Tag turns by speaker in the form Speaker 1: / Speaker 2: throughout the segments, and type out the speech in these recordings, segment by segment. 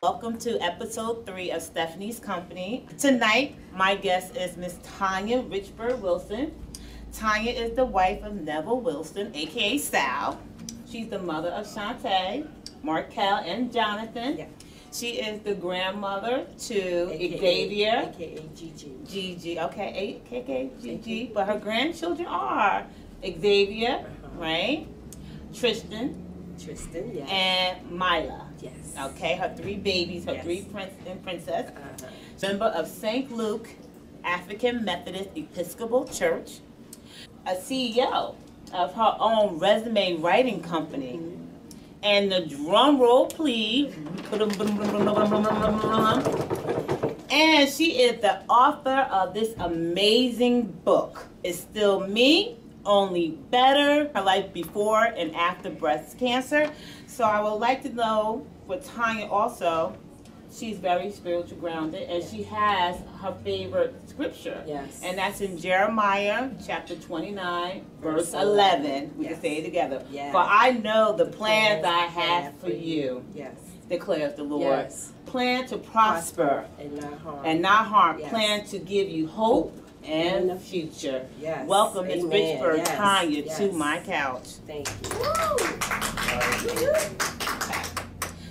Speaker 1: Welcome to episode 3 of Stephanie's Company. Tonight, my guest is Miss Tanya Richburg Wilson. Tanya is the wife of Neville Wilson, aka Sal. She's the mother of Shantae, Markel, and Jonathan. Yeah. She is the grandmother to Xavier,
Speaker 2: aka Gigi.
Speaker 1: Gigi, okay, aka Gigi. But her grandchildren are Xavier, right? Tristan,
Speaker 2: yes.
Speaker 1: And Mila.
Speaker 2: Yes.
Speaker 1: Okay, her 3 babies, her 3 prince and princess. Member of St. Luke African Methodist Episcopal Church. A CEO of her own resume writing company. And the drum roll, please. And she is the author of this amazing book. It's Still Me, Only Better, Her Life Before and After Breast Cancer. So I would like to know, for Tanya also, she's very spiritual grounded, and she has her favorite scripture.
Speaker 2: Yes.
Speaker 1: And that's in Jeremiah chapter 29, verse 11. We can say it together.
Speaker 2: Yes.
Speaker 1: For I know the plans I have for you,
Speaker 2: yes,
Speaker 1: declares the Lord.
Speaker 2: Yes.
Speaker 1: Plan to prosper
Speaker 2: and not harm.
Speaker 1: Yes. Plan to give you hope and the future.
Speaker 2: Yes.
Speaker 1: Welcome, Ms. Richburg,
Speaker 2: Yes.
Speaker 1: Tanya,
Speaker 2: Yes.
Speaker 1: to my couch.
Speaker 2: Thank you.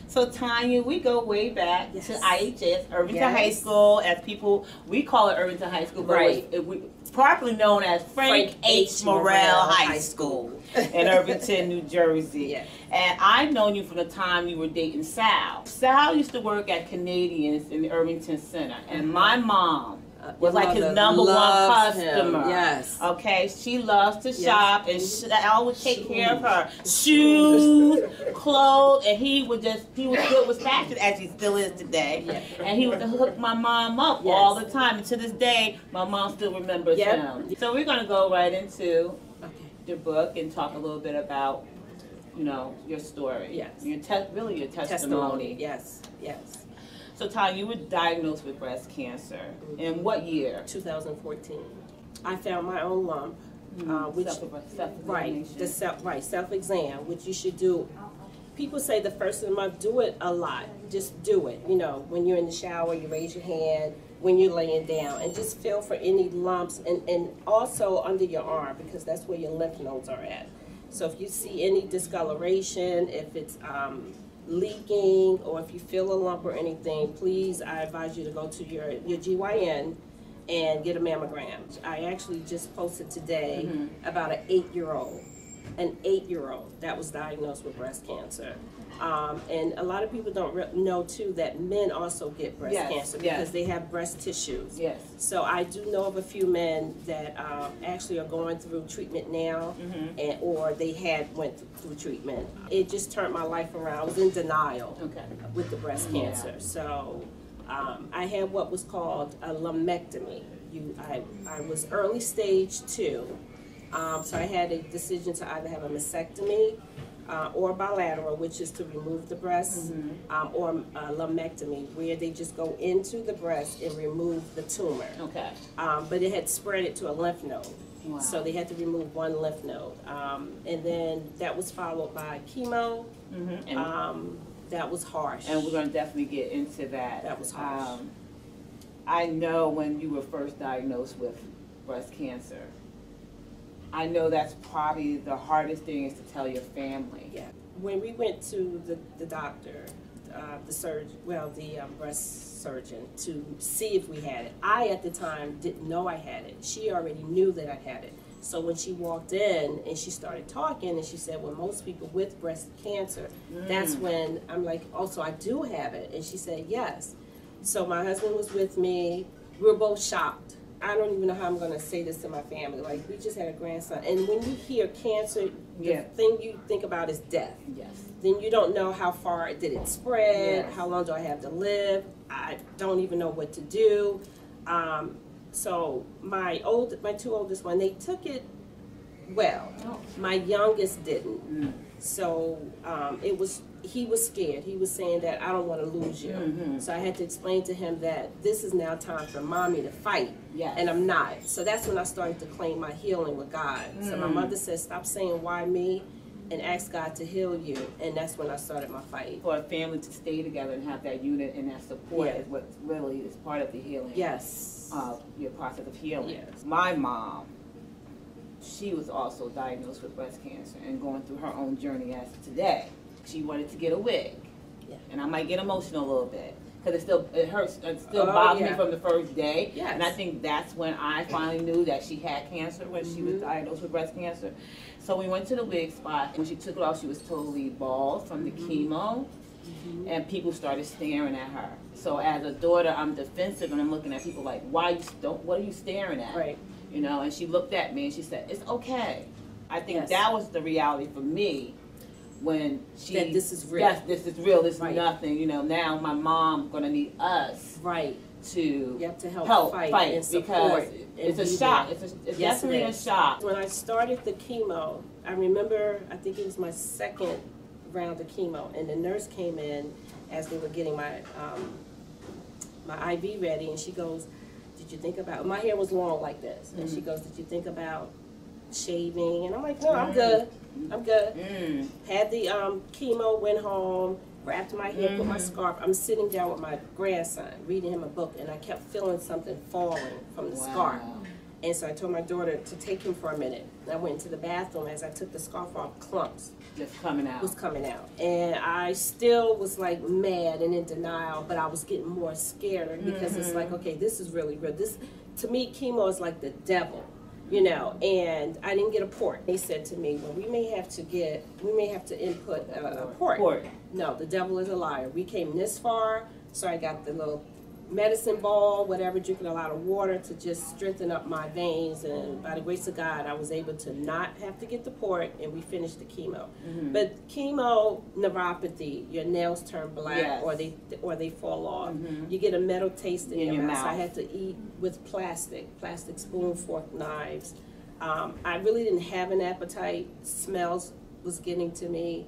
Speaker 1: So Tanya, we go way back to IHS, Irvington High
Speaker 2: Yes.
Speaker 1: School, as people, we call it Irvington High School, but
Speaker 2: Right.
Speaker 1: it's properly known as Frank H. Morrell High School in Irvington, New Jersey.
Speaker 2: Yes.
Speaker 1: And I've known you from the time you were dating Sal. Sal used to work at Canadians in the Irvington Center, and my mom was like his number one customer.
Speaker 2: Him. Yes.
Speaker 1: Okay, she loves to shop, and Sal would take care of her shoes, clothes, and he was good with fashion, as he still is today.
Speaker 2: Yes.
Speaker 1: And he would hook my mom up all the time. And to this day, my mom still remembers him. So we're gonna go right into your book and talk a little bit about, you know, your story.
Speaker 2: Yes.
Speaker 1: Your testimony.
Speaker 2: Yes. Yes.
Speaker 1: So, Tanya, you were diagnosed with breast cancer. In what year?
Speaker 2: 2014. I found my own lump, which self-exam, which you should do. People say the first of the month, do it a lot. Just do it. You know, when you're in the shower, you raise your hand. When you're laying down, and just feel for any lumps, and also under your arm, because that's where your lymph nodes are at. So if you see any discoloration, if it's leaking, or if you feel a lump or anything, please, I advise you to go to your GYN and get a mammogram. I actually just posted today about an 8-year-old that was diagnosed with breast cancer. And a lot of people don't know too that men also get breast cancer because they have breast tissues.
Speaker 1: Yes.
Speaker 2: So I do know of a few men that actually are going through treatment now, or they had went through treatment. It just turned my life around. I was in denial with the breast cancer. So I had what was called a lumpectomy. I was early stage 2. So I had a decision to either have a mastectomy or bilateral, which is to remove the breast, or a lumpectomy, where they just go into the breast and remove the tumor. Okay. But it had spread it to a lymph node. Wow. So they had to remove one lymph node. And then that was followed by chemo. That was harsh.
Speaker 1: And we're going to definitely get into that.
Speaker 2: That was harsh.
Speaker 1: I know when you were first diagnosed with breast cancer, I know that's probably the hardest thing is to tell your family.
Speaker 2: Yeah. When we went to the doctor, the breast surgeon, to see if we had it, I at the time didn't know I had it. She already knew that I had it. So when she walked in and she started talking, and she said, well, most people with breast cancer, that's when I'm like, oh, so I do have it. And she said, yes. So my husband was with me. We were both shocked. I don't even know how I'm going to say this to my family. Like, we just had a grandson. And when you hear cancer, the thing you think about is death.
Speaker 1: Yes.
Speaker 2: Then you don't know how far did it spread, how long do I have to live. I don't even know what to do. So my two oldest ones, they took it well. My youngest didn't. So he was scared. He was saying that I don't want to lose you. So I had to explain to him that this is now time for mommy to fight. And I'm not. So that's when I started to claim my healing with God. So my mother said, stop saying why me, and ask God to heal you. And that's when I started my fight.
Speaker 1: For a family to stay together and have that unit and that support is what really is part of the healing.
Speaker 2: Yes.
Speaker 1: Your process of healing.
Speaker 2: Yes.
Speaker 1: My mom, she was also diagnosed with breast cancer and going through her own journey as today. She wanted to get a wig. And I might get emotional a little bit because it hurts, it still bothers me from the first day. And I think that's when I finally knew that she had cancer, when she was diagnosed with breast cancer. So we went to the wig spot, and when she took it off, she was totally bald from the chemo, and people started staring at her. So as a daughter, I'm defensive, and I'm looking at people like, what are you staring at?
Speaker 2: Right.
Speaker 1: You know, and she looked at me and she said, it's okay. I think that was the reality for me when she...
Speaker 2: That this is real.
Speaker 1: Yes, this is real, this is nothing. You know, now my mom gonna need us to help fight and support. Because it's a shock. It's definitely a shock.
Speaker 2: When I started the chemo, I remember, I think it was my second round of chemo, and the nurse came in as they were getting my IV ready, and she goes, did you think about, my hair was long like this, and she goes, did you think about shaving? And I'm like, no, I'm good. I'm good. Had the chemo, went home, wrapped my hair, put my scarf. I'm sitting down with my grandson, reading him a book, and I kept feeling something falling from the scarf. And so I told my daughter to take him for a minute. And I went into the bathroom. As I took the scarf off, clumps
Speaker 1: just coming out.
Speaker 2: Was coming out. And I still was like mad and in denial, but I was getting more scared because it's like, okay, this is really real. This, to me, chemo is like the devil. You know, and I didn't get a port. They said to me, well, we may have to input a port. No, the devil is a liar. We came this far, so I got the little medicine ball, whatever, drinking a lot of water to just strengthen up my veins, and by the grace of God, I was able to not have to get the port, and we finished the chemo. But chemo neuropathy, your nails turn black, or they fall off. You get a metal taste in your mouth. So I had to eat with plastic spoon, fork, knives. I really didn't have an appetite. Smells was getting to me.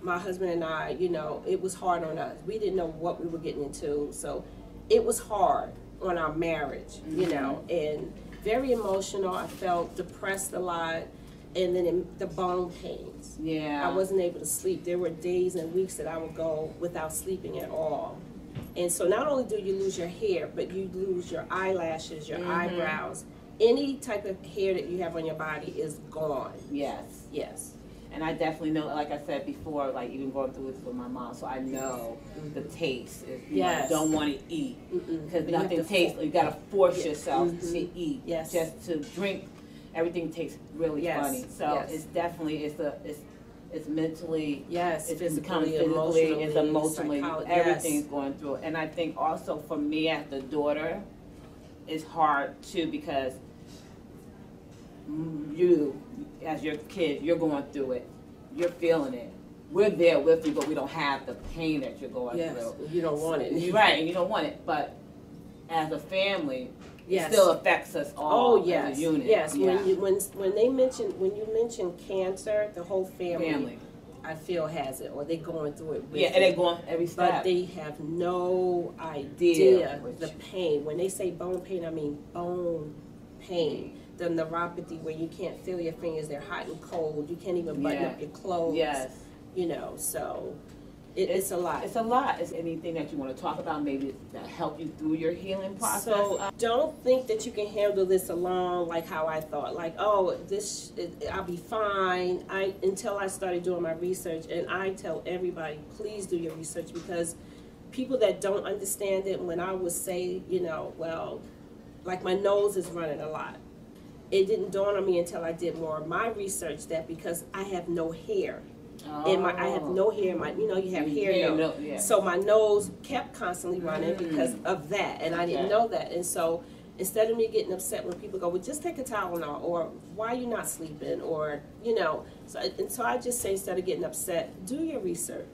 Speaker 2: My husband and I, you know, it was hard on us. We didn't know what we were getting into, so it was hard on our marriage, you know, and very emotional. I felt depressed a lot, and then the bone pains. I wasn't able to sleep. There were days and weeks that I would go without sleeping at all. And so not only do you lose your hair, but you lose your eyelashes, your eyebrows. Any type of hair that you have on your body is gone. Yes.
Speaker 1: And I definitely know, like I said before, like even going through this with my mom, so I know the taste. You know, don't want to eat because nothing tastes. You got to force yourself to eat. Just to drink, everything tastes really funny. So it's definitely it's mentally, it's physically, it's emotionally, everything's going through. And I think also for me as the daughter, it's hard too because you, as your kid, you're going through it. You're feeling it. We're there with you, but we don't have the pain that you're going through.
Speaker 2: You don't want it.
Speaker 1: And you don't want it. But as a family, it still affects us all as a unit.
Speaker 2: When you mention cancer, the whole family. I feel has it, or they're going through it with
Speaker 1: and they're going every step.
Speaker 2: But they have no idea the pain. When they say bone pain, I mean bone pain. The neuropathy where you can't feel your fingers, they're hot and cold. You can't even button up your clothes. You know, so it's a lot.
Speaker 1: It's a lot. Is anything that you want to talk about maybe that help you through your healing process?
Speaker 2: So don't think that you can handle this alone like how I thought. Like, oh, I'll be fine. Until I started doing my research, and I tell everybody, please do your research, because people that don't understand it, when I would say, you know, well, like my nose is running a lot. it didn't dawn on me until I did more of my research that because I have no hair. And I have no hair in my, you have hair nose.
Speaker 1: Yeah.
Speaker 2: So my nose kept constantly running because of that, and I didn't know that. And so instead of me getting upset when people go, well, just take a Tylenol, or why are you not sleeping, or, so I just say, instead of getting upset, do your research.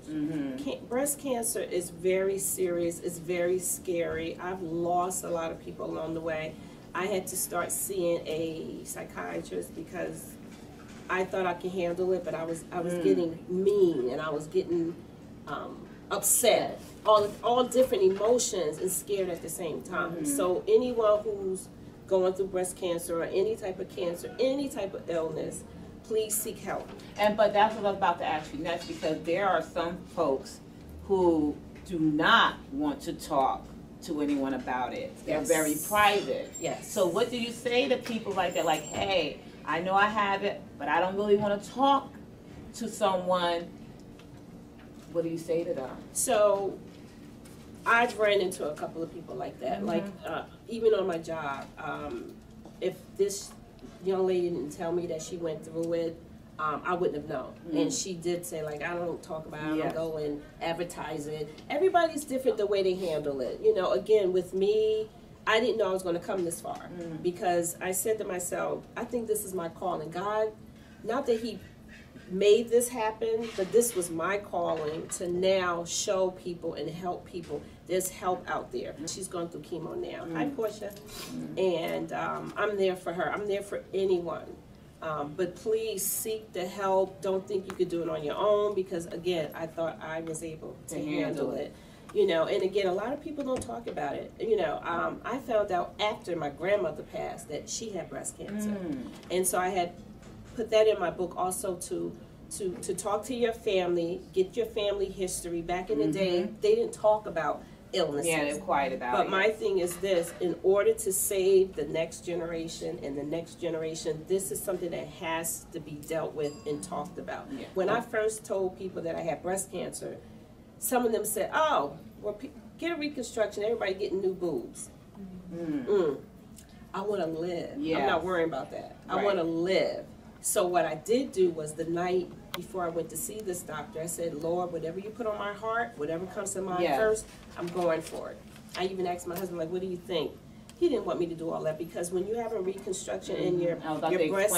Speaker 2: Breast cancer is very serious. It's very scary. I've lost a lot of people along the way. I had to start seeing a psychiatrist because I thought I could handle it, but I was getting mean, and I was getting upset, all different emotions, and scared at the same time. So anyone who's going through breast cancer or any type of cancer, any type of illness, please seek help.
Speaker 1: But that's what I was about to ask you next, because there are some folks who do not want to talk to anyone about it. They're very private.
Speaker 2: Yes.
Speaker 1: So what do you say to people like that? Like, hey, I know I have it, but I don't really want to talk to someone. What do you say to them?
Speaker 2: So I've ran into a couple of people like that. Like even on my job, if this young lady didn't tell me that she went through it, I wouldn't have known. And she did say, like, I don't talk about it, I don't go and advertise it. Everybody's different the way they handle it. Again, with me, I didn't know I was going to come this far because I said to myself, I think this is my calling. God, not that he made this happen, but this was my calling to now show people and help people. There's help out there. She's going through chemo now. Hi, Portia. And I'm there for her. I'm there for anyone. But please seek the help. Don't think you could do it on your own, because, again, I thought I was able to handle it. And again, a lot of people don't talk about it. I found out after my grandmother passed that she had breast cancer. And so I had put that in my book also to talk to your family, get your family history. Back in the day, they didn't talk about illnesses.
Speaker 1: Yeah, they're quiet about it.
Speaker 2: But my thing is this: in order to save the next generation and the next generation, this is something that has to be dealt with and talked about. Yeah. When I first told people that I had breast cancer, some of them said, oh, well, get a reconstruction, everybody getting new boobs. I want to live. I'm not worrying about that. I want to live. So what I did do was, the night before I went to see this doctor, I said, Lord, whatever you put on my heart, whatever comes to mind first, I'm going for it. I even asked my husband, like, what do you think? He didn't want me to do all that, because when you have a reconstruction and your breast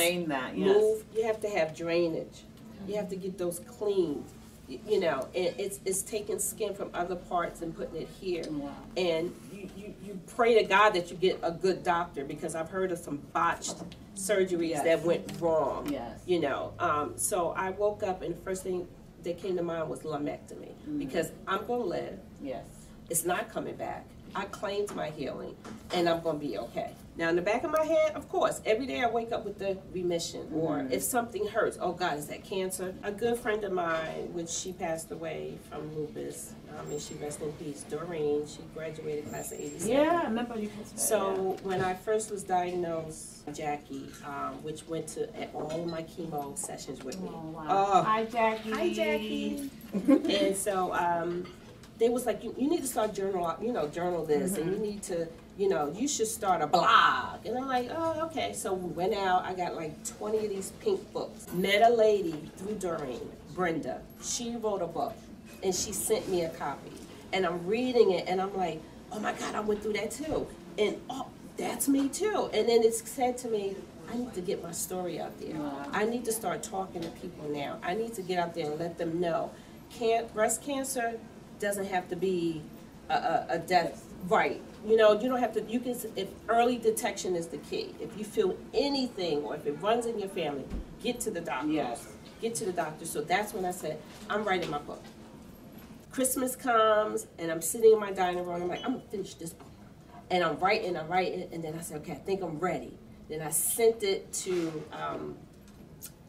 Speaker 2: move, you have to have drainage. You have to get those cleaned. And it's taking skin from other parts and putting it here. And you pray to God that you get a good doctor, because I've heard of some botched surgeries that went wrong. So I woke up, and the first thing that came to mind was lumpectomy, because I'm going to live. It's not coming back. I claimed my healing, and I'm going to be okay. Now, in the back of my head, of course, every day I wake up with the remission, or if something hurts, oh God, is that cancer? A good friend of mine, which she passed away from lupus, and she rests in peace, Doreen, she graduated class of 87.
Speaker 1: Yeah, I remember you.
Speaker 2: So when I first was diagnosed, Jackie, which went to all of my chemo sessions with me.
Speaker 1: Oh, wow. Hi, Jackie.
Speaker 2: Hi, Jackie. And so they was like, you need to start journal this, and you need to, you should start a blog. And I'm like, oh, okay. So we went out. I got like 20 of these pink books. Met a lady through Doreen, Brenda. She wrote a book, and she sent me a copy. And I'm reading it, and I'm like, oh my God, I went through that too. And oh, that's me too. And then it said to me, I need to get my story out there. I need to start talking to people now. I need to get out there and let them know. Breast cancer doesn't have to be a death, right? You don't have to, if early detection is the key. If you feel anything, or if it runs in your family, get to the doctor. Get to the doctor. So that's when I said, I'm writing my book. Christmas comes, and I'm sitting in my dining room, I'm like, I'm gonna finish this book. And I'm writing, and then I said, okay, I think I'm ready. Then I sent it to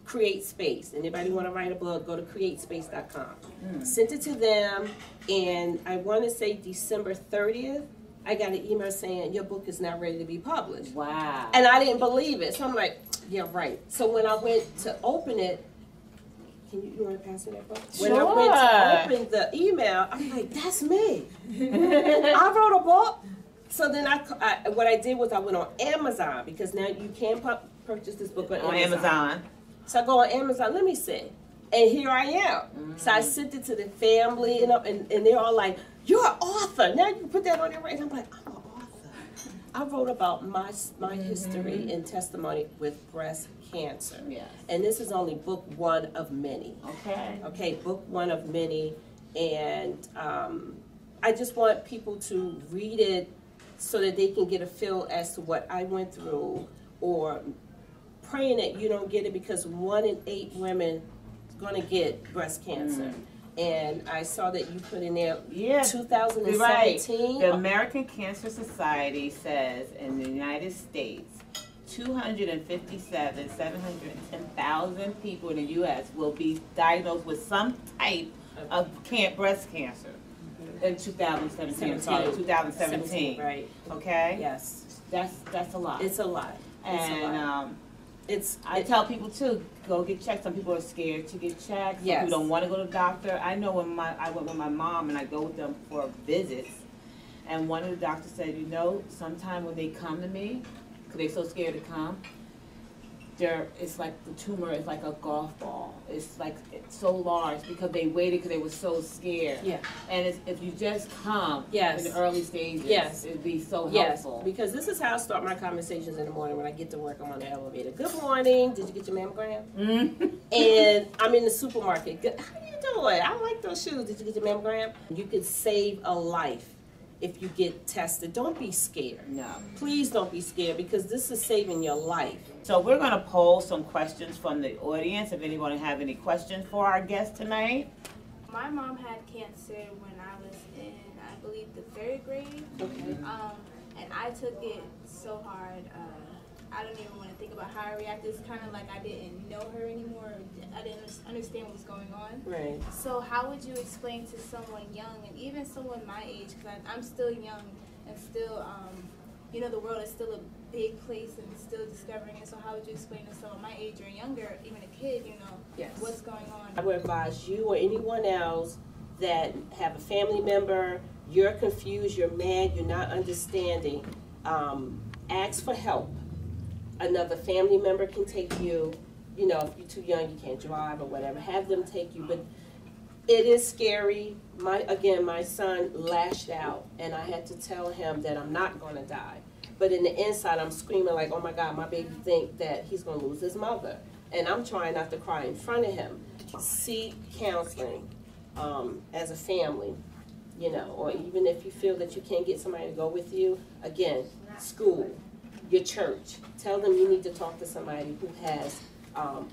Speaker 2: Create Space. Anybody want to write a book, go to createspace.com. Sent it to them, and I want to say December 30th, I got an email saying, your book is now ready to be published.
Speaker 1: Wow.
Speaker 2: And I didn't believe it. So I'm like, yeah, right. So when I went to open it, you want to pass me that book?
Speaker 1: Sure.
Speaker 2: When I went to open the email, I'm like, that's me. I wrote a book. So then what I did was I went on Amazon, because now you can purchase this book on
Speaker 1: Amazon.
Speaker 2: So I go on Amazon, let me see. And here I am. So I sent it to the family, and they're all like, you're an author. Now you can put that on your right. I'm like, I'm an author. I wrote about my history and testimony with breast cancer.
Speaker 1: Yes.
Speaker 2: And this is only book one of many.
Speaker 1: Okay.
Speaker 2: Okay, book one of many. And I just want people to read it so that they can get a feel as to what I went through, or praying that you don't get it, because 1 in 8 women is going to get breast cancer. And I saw that you put in there 2017.
Speaker 1: Right. The American Cancer Society says in the United States, 710,000 people in the U.S. will be diagnosed with some type of breast cancer in 2017. Sorry, 2017.
Speaker 2: Right.
Speaker 1: Okay.
Speaker 2: Yes.
Speaker 1: That's a lot.
Speaker 2: It's a lot.
Speaker 1: And I tell people too, go get checked. Some people are scared to get checked. Some people don't want to go to the doctor. I know when I went with my mom and I go with them for visits, and one of the doctors said, you know, sometime when they come to me, because they're so scared to come, it's like the tumor is like a golf ball. It's like it's so large because they waited because they were so scared.
Speaker 2: Yeah.
Speaker 1: And if you just come in the early stages, it'd be so helpful.
Speaker 2: Yes, because this is how I start my conversations in the morning when I get to work. I'm on the elevator. Good morning. Did you get your mammogram? And I'm in the supermarket. Good. How you doing? I like those shoes. Did you get your mammogram? You could save a life if you get tested. Don't be scared.
Speaker 1: No.
Speaker 2: Please don't be scared, because this is saving your life.
Speaker 1: So we're going to poll some questions from the audience. If anyone have any questions for our guest tonight.
Speaker 3: My mom had cancer when I was in, I believe, the 3rd grade.
Speaker 2: Okay.
Speaker 3: And I took it so hard. I don't even want to think about how I reacted. It's kind of like I didn't know her anymore. I didn't understand what was going on.
Speaker 2: Right.
Speaker 3: So how would you explain to someone young, and even someone my age, because I'm still young and still, you know, the world is still a big place and still discovering it. So how would you explain to someone my age or younger, even a kid, you know, what's going on?
Speaker 2: I would advise you or anyone else that have a family member, you're confused, you're mad, you're not understanding, ask for help. Another family member can take you. You know, if you're too young, you can't drive or whatever, have them take you. But it is scary. My son lashed out, and I had to tell him that I'm not going to die. But in the inside, I'm screaming like, oh my God, my baby think that he's going to lose his mother. And I'm trying not to cry in front of him. Seek counseling as a family, you know, or even if you feel that you can't get somebody to go with you, again, school, your church. Tell them you need to talk to somebody who has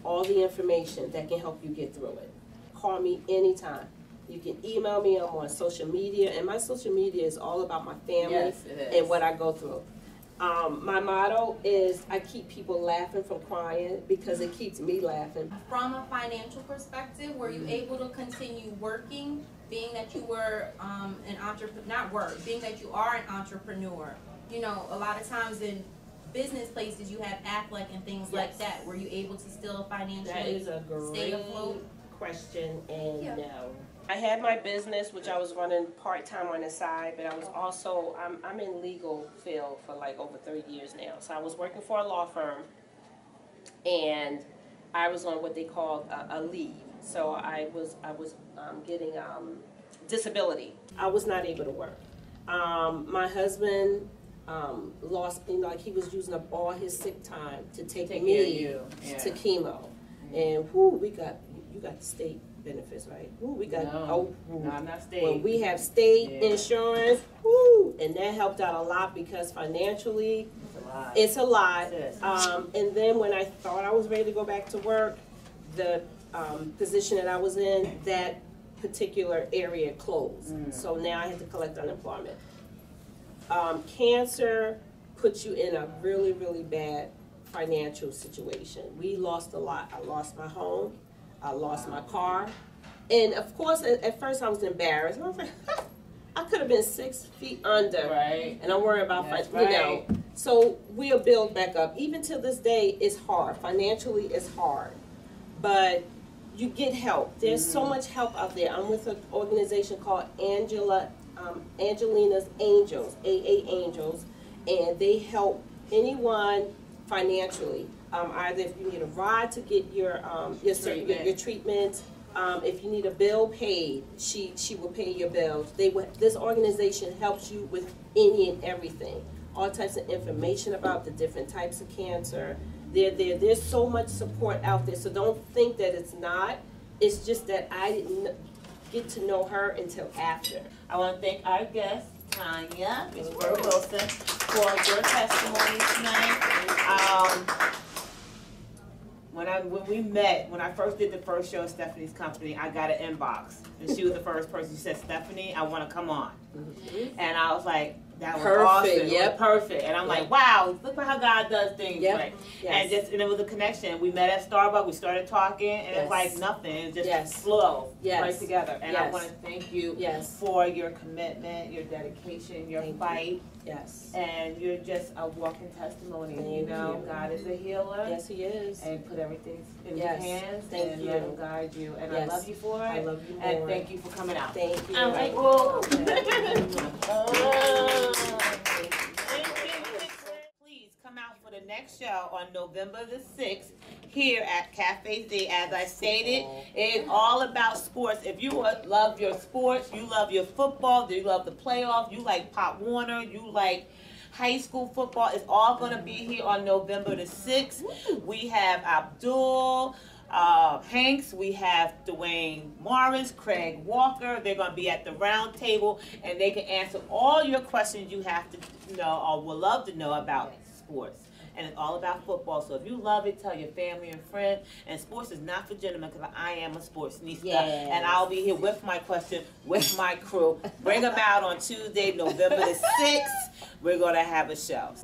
Speaker 2: all the information that can help you get through it. Call me anytime. You can email me. I'm on social media, and my social media is all about my family and what I go through. My motto is I keep people laughing from crying, because it keeps me laughing.
Speaker 4: From a financial perspective, were you able to continue working, being that you were an entrepreneur, being that you are an entrepreneur? You know, a lot of times in business places you have AFLAC and things like that. Were you able to still financially stay afloat?
Speaker 2: Question, and no. I had my business, which I was running part-time on the side, but I was also, I'm in legal field for like over 30 years now. So I was working for a law firm, and I was on what they called a leave. So I was getting disability. I was not able to work. My husband lost, you know, like he was using up all his sick time to take me to chemo. And you got the state benefits, right? We got,
Speaker 1: no, I'm not state.
Speaker 2: When we have state insurance, and that helped out a lot, because financially, it's a lot. And then when I thought I was ready to go back to work, the position that I was in, that particular area closed. So now I had to collect unemployment. Cancer puts you in a really, really bad financial situation. We lost a lot. I lost my home. I lost my car. And of course, at first I was embarrassed. I was like, I could have been 6 feet under.
Speaker 1: Right.
Speaker 2: And I'm worried about, you know. So we'll build back up. Even to this day, it's hard. Financially, it's hard. But you get help. There's so much help out there. I'm with an organization called Angelina's Angels, AA Angels, and they help anyone financially either if you need a ride to get your treatment. If you need a bill paid, she will pay your bills. This organization helps you with any and everything. All types of information about the different types of cancer. There's so much support out there, so don't think that it's not. It's just that I didn't get to know her until after.
Speaker 1: I want to thank our guest, Tanya Wilson, for your testimony tonight. When I first did the first show at Stephanie's Company, I got an inbox. And she was the first person. She said, Stephanie, I want to come on. Mm-hmm. And I was like, that was awesome. Yep. Perfect. And I'm like, wow, look at how God does things. Yep. Right. Yes. And it was a connection. We met at Starbucks, we started talking, and it's like nothing. It just flow right together. And I want to thank you for your commitment, your dedication, your fight.
Speaker 2: Yes.
Speaker 1: And you're just a walking testimony.
Speaker 2: Thank you.
Speaker 1: God is a healer.
Speaker 2: Yes, He is.
Speaker 1: And put everything in your hands and let Him guide you. And I love you for it.
Speaker 2: I love you more.
Speaker 1: And thank you for coming out.
Speaker 2: Thank you.
Speaker 1: I'm like, whoa. Please come out for the next show on November the 6th here at Cafe Z. As I stated, it's all about sports. If you love your sports, you love your football, you love the playoff, you like Pop Warner, you like high school football, it's all going to be here on November the 6th. We have Abdul Hanks, we have Dwayne Morris, Craig Walker. They're going to be at the round table, and they can answer all your questions you have to know or would love to know about sports. And it's all about football. So if you love it, tell your family and friends. And sports is not for gentlemen, because I am a sportsnista. Yes. And I'll be here with my question, with my crew. Bring them out on Tuesday, November the 6th. We're going to have a show.